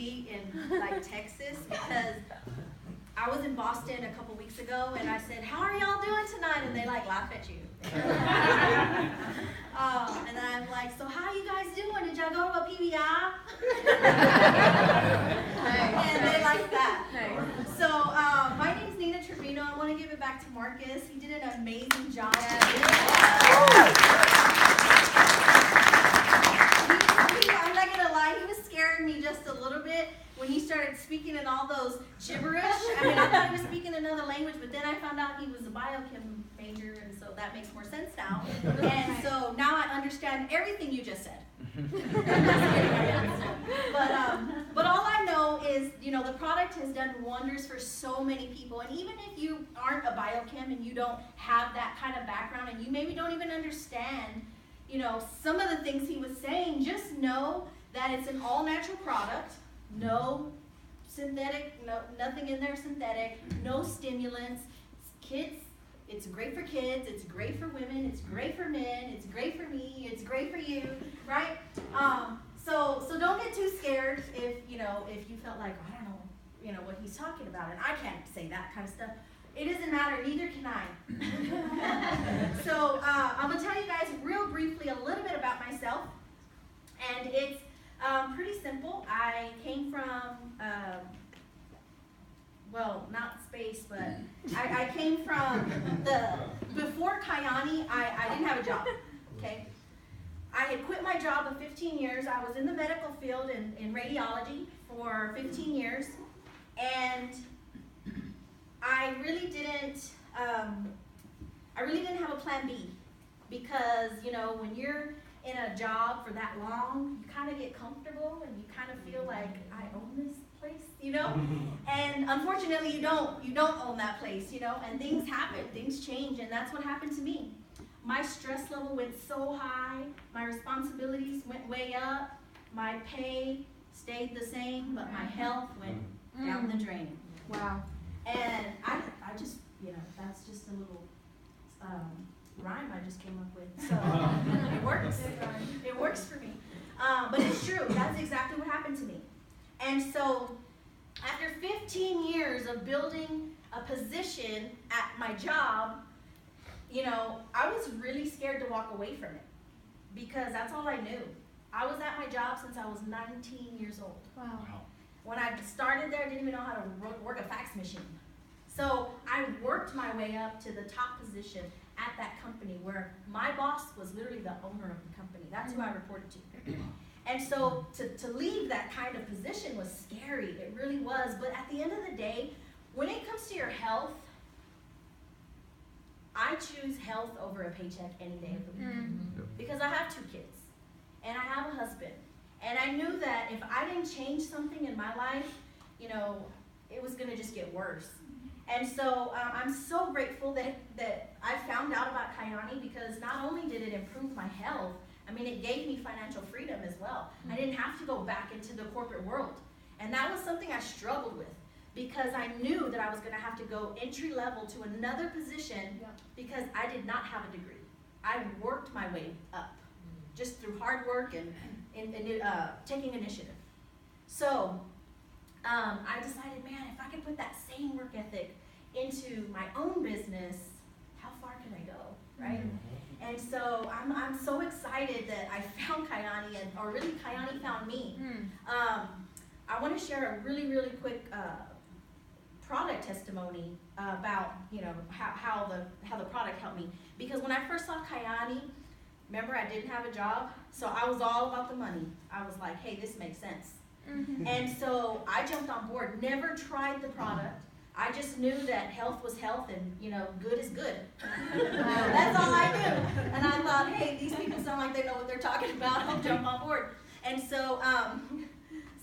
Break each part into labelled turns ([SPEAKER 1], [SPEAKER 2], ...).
[SPEAKER 1] be in like Texas because I was in Boston a couple weeks ago and I said, how are y'all doing tonight? And they like laugh at you. And I'm like, so how you guys doing? Did y'all go to a PBI? And they like that. So my name's Trevino. I want to give it back to Marcus. He did an amazing job. I'm not going to lie, he was scaring me just a little bit when he started speaking in all those gibberish. I mean, I thought he was speaking another language, but then I found out he was a biochem major, and so that makes more sense now. And so now I understand everything you just said. But all I know is, the product has done wonders for so many people. And even if you aren't a biochem and you don't have that kind of background and you maybe don't even understand, some of the things he was saying, just know that it's an all-natural product, no synthetic, nothing in there synthetic, no stimulants. Kids, it's great for kids, it's great for women, it's great for men, it's great for me, it's great for you, right? So don't get too scared if you felt like, I don't know, what he's talking about, and I can't say that kind of stuff. It doesn't matter, neither can I. So I'm going to tell you guys real briefly a little bit about myself, and it's pretty simple. I came from, well, not space, but I came from before Kayani, I didn't have a job, okay? I had quit my job of 15 years. I was in the medical field in radiology for 15 years, and I really didn't have a plan B because, when you're in a job for that long, you kind of get comfortable and you kind of feel like, I own this place, and unfortunately you don't own that place, and things happen, things change, and that's what happened to me. My stress level went so high, my responsibilities went way up, my pay stayed the same, but my health went down the drain.
[SPEAKER 2] Wow.
[SPEAKER 1] And I just, that's just a little rhyme I just came up with. So it works. It works for me. But it's true. That's exactly what happened to me. And so after 15 years of building a position at my job, I was really scared to walk away from it because that's all I knew. I was at my job since I was 19 years old.
[SPEAKER 2] Wow.
[SPEAKER 1] When I started there, I didn't even know how to work a fax machine. So I worked my way up to the top position at that company where my boss was literally the owner of the company. That's who I reported to. And so to leave that kind of position was scary. It really was. But at the end of the day, when it comes to your health, I choose health over a paycheck any day of the week. Because I have 2 kids and I have a husband. And I knew that if I didn't change something in my life, it was going to just get worse. And so I'm so grateful that I found out about Kayani because not only did it improve my health, it gave me financial freedom as well. I didn't have to go back into the corporate world. And that was something I struggled with because I knew that I was going to have to go entry level to another position because I did not have a degree. I worked my way up just through hard work and taking initiative. So I decided, man, if I could put that same work ethic into my own business, how far can I go, right? And so I'm so excited that I found Kayani, or really Kayani found me. I want to share a really, really quick product testimony about how the product helped me. Because when I first saw Kayani, remember I didn't have a job, so I was all about the money. I was like, hey, this makes sense. And so I jumped on board, never tried the product. I just knew that health was health and, good is good. That's all I knew. And I thought, hey, these people sound like they know what they're talking about. I'll jump on board. And so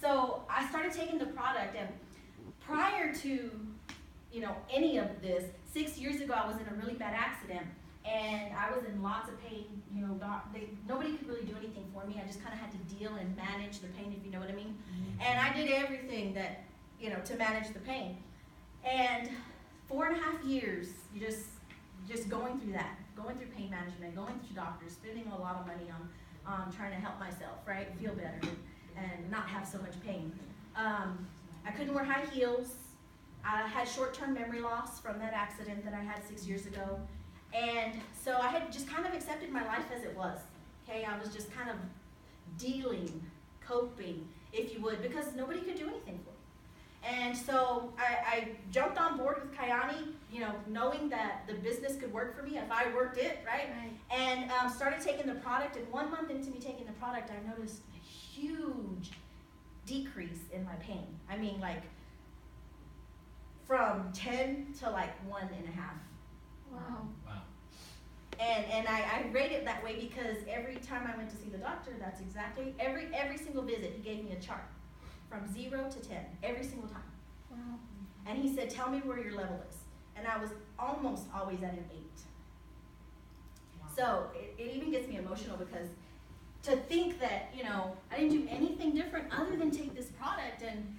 [SPEAKER 1] so I started taking the product, and prior to, any of this, 6 years ago, I was in a really bad accident. And I was in lots of pain, nobody could really do anything for me. I just kind of had to deal and manage the pain, if you know what I mean. And I did everything that, to manage the pain. And 4.5 years, just going through that, going through pain management, going through doctors, spending a lot of money on trying to help myself, right, feel better and not have so much pain. I couldn't wear high heels. I had short-term memory loss from that accident that I had 6 years ago. And so I had just kind of accepted my life as it was. Okay, I was just kind of dealing, coping, if you would, because nobody could do anything for me. And so I jumped on board with Kayani, you know, knowing that the business could work for me if I worked it, right? And started taking the product, and 1 month into me taking the product, I noticed a huge decrease in my pain. I mean, like, from 10 to like 1.5.
[SPEAKER 2] Wow.
[SPEAKER 3] Wow.
[SPEAKER 1] And I rate it that way because every time I went to see the doctor, that's exactly, every single visit, he gave me a chart from 0 to 10, every single time.
[SPEAKER 2] Wow.
[SPEAKER 1] And he said, tell me where your level is. And I was almost always at an 8.
[SPEAKER 3] Wow.
[SPEAKER 1] So it even gets me emotional because to think that, you know, I didn't do anything different other than take this product. And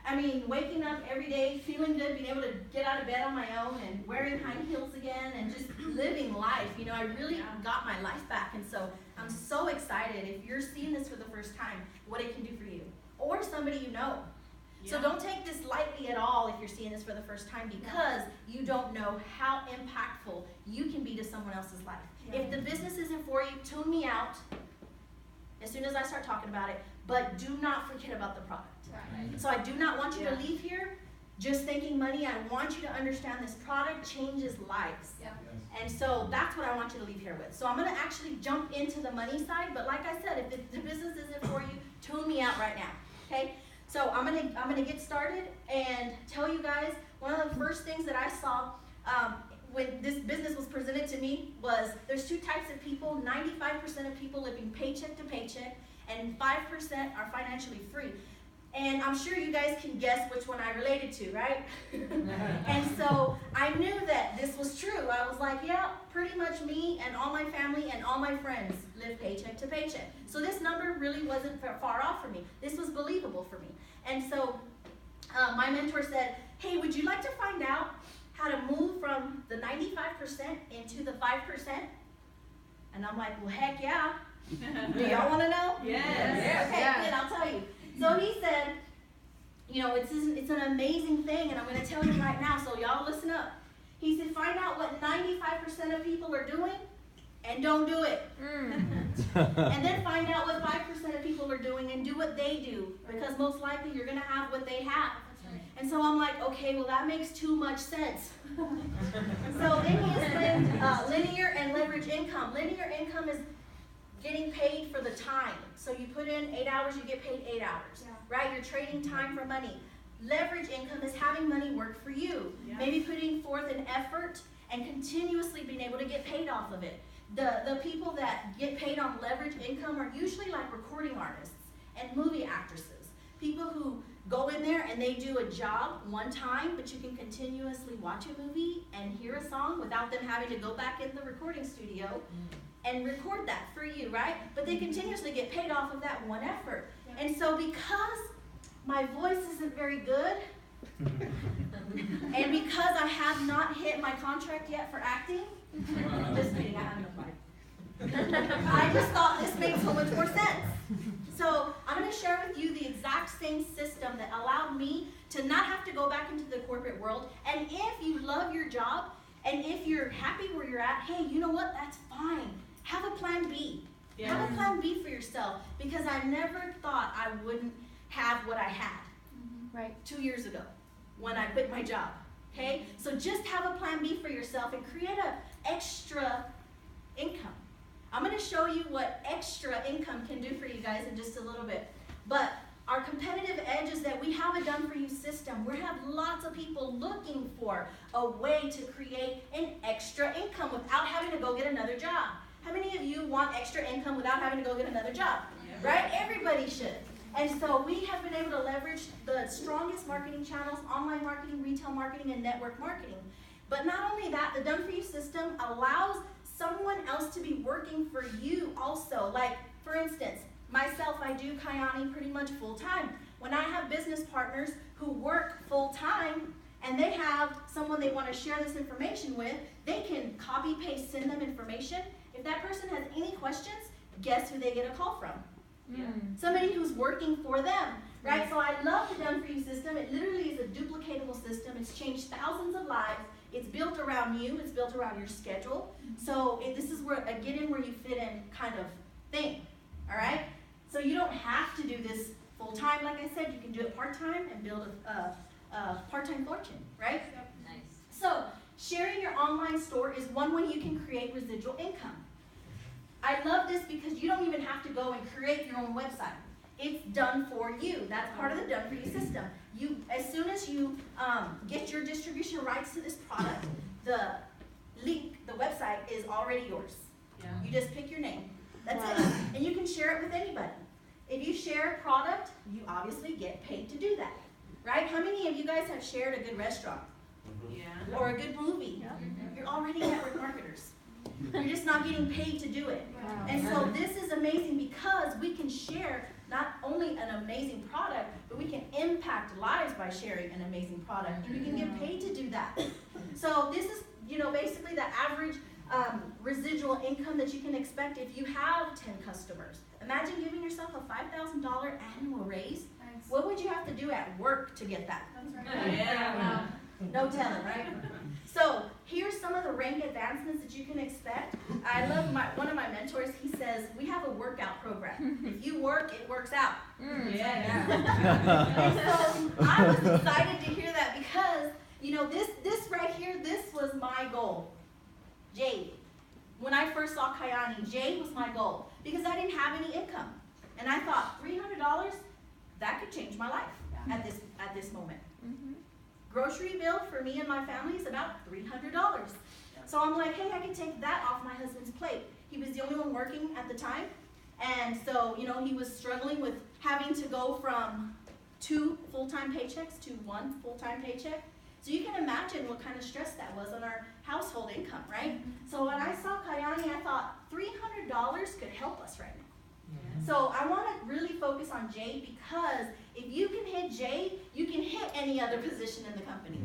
[SPEAKER 1] I mean, waking up every day, feeling good, being able to get out of bed on my own and wearing high heels again and just living life. You know, I really got my life back. And so I'm so excited if you're seeing this for the first time, what it can do for you or somebody you know.
[SPEAKER 2] Yeah.
[SPEAKER 1] So don't take this lightly at all if you're seeing this for the first time because you don't know how impactful you can be to someone else's life.
[SPEAKER 2] Yeah.
[SPEAKER 1] If the business isn't for you, tune me out as soon as I start talking about it, but do not forget about the product.
[SPEAKER 2] Right.
[SPEAKER 1] So I do not want you to leave here just thinking money. I want you to understand this product changes lives.
[SPEAKER 2] Yeah.
[SPEAKER 3] Yes.
[SPEAKER 1] And so that's what I want you to leave here with. So I'm going to actually jump into the money side, but like I said, if the business isn't for you, tune me out right now, okay? So I'm gonna get started and tell you guys one of the first things that I saw when this business was presented to me was there's 2 types of people. 95% of people living paycheck to paycheck, and 5% are financially free. And I'm sure you guys can guess which one I related to, right? And so I knew that this was true. I was like, yeah, pretty much me and all my family and all my friends live paycheck to paycheck. So this number really wasn't far off for me. This was believable for me. And so my mentor said, hey, would you like to find out how to move from the 95% into the 5%? And I'm like, well, heck yeah. Do y'all want to know?
[SPEAKER 2] Yes.
[SPEAKER 1] Okay, good, I'll tell you. So he said, you know, it's an amazing thing, and I'm going to tell you right now, so y'all listen up. He said, find out what 95% of people are doing, and don't do it. And then find out what 5% of people are doing, and do what they do, because most likely you're going to have what they have. And so I'm like, okay, well, that makes too much sense. So then he explained linear and leverage income. Linear income is getting paid for the time. So you put in 8 hours, you get paid 8 hours, right? You're trading time for money. Leverage income is having money work for you. Maybe putting forth an effort and continuously being able to get paid off of it. The people that get paid on leverage income are usually like recording artists and movie actresses. People who go in there and they do a job one time, but you can continuously watch a movie and hear a song without them having to go back in the recording studio and record that for you, right? But they continuously get paid off of that one effort. And so because my voice isn't very good, and because I have not hit my contract yet for acting, just kidding, I have no fight. I just thought this made so much more sense. So I'm going to share with you the exact same system that allowed me to not have to go back into the corporate world. And if you love your job, and if you're happy where you're at, hey, you know what? That's fine. Have a plan B. Have a plan B for yourself, because I never thought I wouldn't have what I had 2 years ago when I quit my job. Okay? So just have a plan B for yourself and create an extra income. I'm going to show you what extra income can do for you guys in just a little bit. But our competitive edge is that we have a done-for-you system. We have lots of people looking for a way to create an extra income without having to go get another job. How many of you want extra income without having to go get another job? Right? Everybody should. And so we have been able to leverage the strongest marketing channels: online marketing, retail marketing, and network marketing. But not only that, the done-for-you system allows someone else to be working for you also. Like, for instance, myself, I do Kayani pretty much full-time. When I have business partners who work full-time and they have someone they want to share this information with, they can copy, paste, send them information. If that person has any questions, guess who they get a call from? Somebody who's working for them, right? So I love the done-for-you system. It literally is a duplicatable system. It's changed thousands of lives. It's built around you. It's built around your schedule. So this is where a get-in-where-you fit-in kind of thing, all right? So you don't have to do this full-time, like I said. You can do it part-time and build a part-time fortune, right?
[SPEAKER 2] Yep. Nice.
[SPEAKER 1] So sharing your online store is one way you can create residual income. I love this because you don't even have to go and create your own website. It's done for you. That's part of the done for you system. As soon as you get your distribution rights to this product, the link, the website is already yours.
[SPEAKER 2] Yeah.
[SPEAKER 1] You just pick your name. That's it. And you can share it with anybody. If you share a product, you obviously get paid to do that. Right? How many of you guys have shared a good restaurant?
[SPEAKER 2] Yeah.
[SPEAKER 1] Or a good movie? You're already network marketers. You're just not getting paid to do it.
[SPEAKER 2] Wow.
[SPEAKER 1] And so this is amazing because we can share not only an amazing product, but we can impact lives by sharing an amazing product. And we can get paid to do that. So this is, basically the average residual income that you can expect if you have 10 customers. Imagine giving yourself a $5,000 annual raise. What would you have to do at work to get that?
[SPEAKER 2] That's right. Yeah.
[SPEAKER 1] No telling, right? So here's some of the rank advancements that you can expect. I love one of my mentors. He says, we have a workout program. If you work, it works out.
[SPEAKER 2] Yeah.
[SPEAKER 1] And so I was excited to hear that because, this right here, this was my goal. Jade. When I first saw Kayani, Jade was my goal because I didn't have any income. And I thought, $300, that could change my life at this moment. Grocery bill for me and my family is about $300. So I'm like, hey, I can take that off my husband's plate. He was the only one working at the time. And so, he was struggling with having to go from 2 full-time paychecks to 1 full-time paycheck. So you can imagine what kind of stress that was on our household income, right? So when I saw Kayani, I thought $300 could help us right now. So I want to really focus on Jade because if you can hit Jade, you can hit any other position in the company.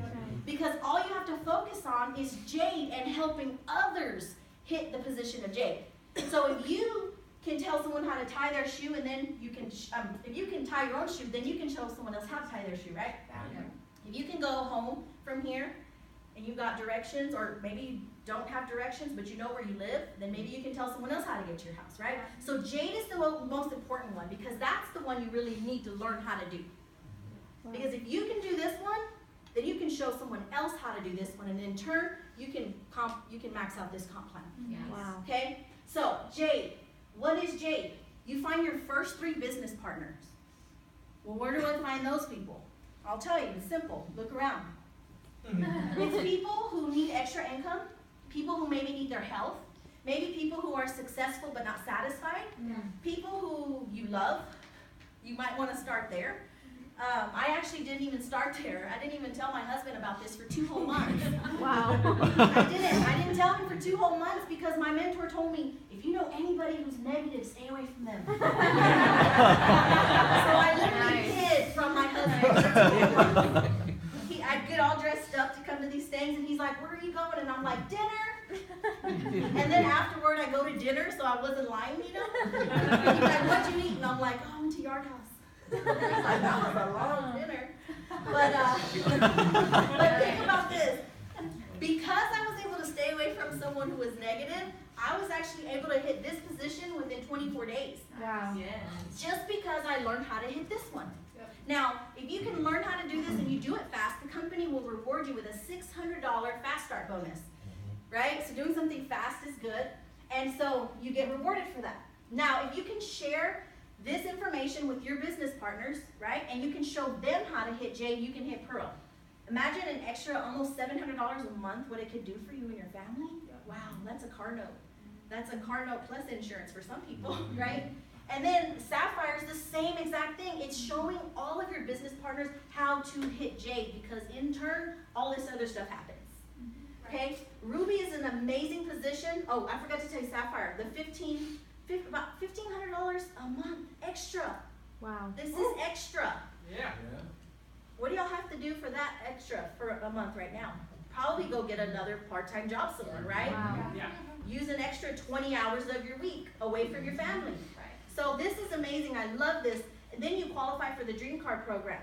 [SPEAKER 1] Because all you have to focus on is Jade and helping others hit the position of Jade. So if you can tell someone how to tie their shoe, and then you can, if you can tie your own shoe, then you can show someone else how to tie their shoe, right? If you can go home from here and you got directions, or maybe you don't have directions, but you know where you live, then maybe you can tell someone else how to get to your house, right? So Jade is the most important one because that's the one you really need to learn how to do. Because if you can do this one, then you can show someone else how to do this one, and in turn, you can max out this comp plan.
[SPEAKER 2] Yes.
[SPEAKER 4] Wow.
[SPEAKER 1] Okay? So Jade, what is Jade? You find your first 3 business partners. Well, where do I find those people? I'll tell you, it's simple. Look around. It's people who need extra income, people who maybe need their health, maybe people who are successful but not satisfied, people who you love. You might want to start there. I actually didn't even start there. I didn't even tell my husband about this for 2 whole months.
[SPEAKER 4] Wow.
[SPEAKER 1] I didn't tell him for 2 whole months because my mentor told me, if you know anybody who's negative, stay away from them. So I literally hid from my husband. I'd get all dressed up to come to these things, and he's like, where are you going? And I'm like, dinner. And then afterward, I go to dinner, so I wasn't lying, He's like, what'd you eat? And I'm like, oh, I went to Yard House. He's like, that was a long dinner. But think about this. Because I was able to stay away from someone who was negative, I was actually able to hit this position within 24 days.
[SPEAKER 4] Wow.
[SPEAKER 2] Yes.
[SPEAKER 1] Just because I learned how to hit this one. Now, if you can learn how to do this and you do it fast, the company will reward you with a $600 fast start bonus, right? So doing something fast is good, and so you get rewarded for that. Now, if you can share this information with your business partners, right, and you can show them how to hit Jade, you can hit Pearl. Imagine an extra almost $700 a month, what it could do for you and your family. Wow, that's a car note. That's a car note plus insurance for some people, right? And then Sapphire is the same exact thing. It's showing all of your business partners how to hit Jade because in turn, all this other stuff happens. Okay? Ruby is an amazing position. Oh, I forgot to tell you Sapphire. About $1,500 a month extra.
[SPEAKER 4] Wow.
[SPEAKER 1] This is extra.
[SPEAKER 2] Yeah.
[SPEAKER 1] What do y'all have to do for that extra for a month right now? Probably go get another part-time job somewhere, right?
[SPEAKER 4] Wow.
[SPEAKER 2] Yeah.
[SPEAKER 1] Use an extra 20 hours of your week away from your family. So this is amazing. I love this. And then you qualify for the Dream Card program.